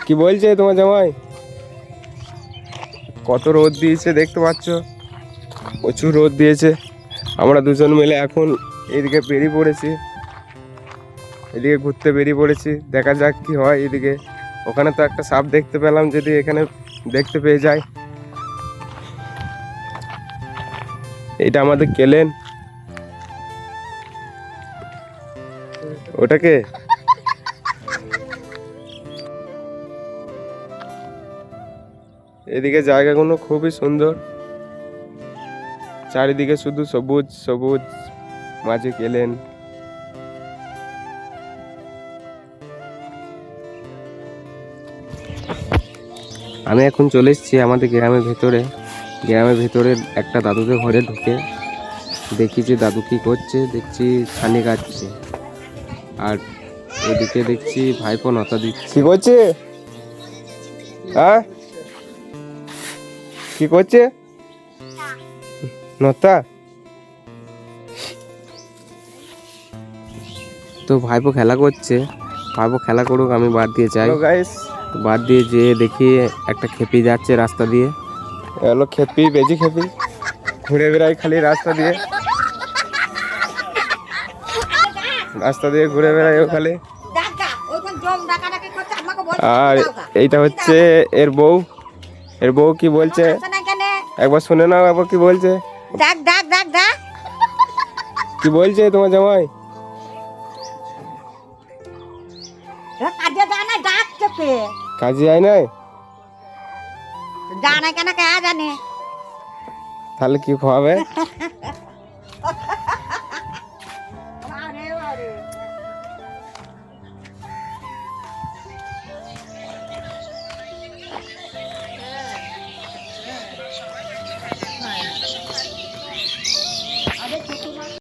কি বলছে তোমার জামাই? কত রোদ দিয়েছে দেখতে পাচ্ছ, প্রচুর রোদ দিয়েছে। আমরা দুজন মিলে এখন এদিকে বেরিয়ে পড়েছি, এদিকে ঘুরতে বেরিয়ে পড়েছি। দেখা যাক কি হয় এদিকে। ওখানে তো একটা সাপ দেখতে পেলাম, যদি এখানে দেখতে পেয়ে যাই। এটা আমাদের কেলেন, ওটাকে এদিকে জায়গাগুলো খুবই সুন্দর, চারিদিকে শুধু সবুজ সবুজ, মাঝে কেলেন। আমি এখন চলে এসেছি আমাদের গ্রামের ভেতরে। গ্রামের ভেতরে একটা দাদুদের ঘরে ঢুকে দেখি যে দাদু কি করছে। দেখছি ছানি কাটছে, আর এদিকে দেখছি ভাইপো নতা দিচ্ছে। কি করছে? হ্যাঁ, কি করছে? নতা। তো ভাইপো খেলা করছে, ভাইপো খেলা করুক, আমি বাদ দিয়ে যাই। বাদ দিয়ে যেয়ে দেখি একটা খেপি যাচ্ছে রাস্তা দিয়ে। হলো খেপি, বেজি খেপি, ঘুরে বেড়ায় খালি রাস্তা দিয়ে, রাস্তা দিয়ে ঘুরে বেড়ায় ও খালি। আর এইটা হচ্ছে এর বউ। এর বউ কি বলছে একবার শুনে নাও, একবার কি বলছে। কি বলছে তোমার জামাই? কাজে যায় নাই, জানে কেন কে জানে, তাহলে কি খাওয়াবে?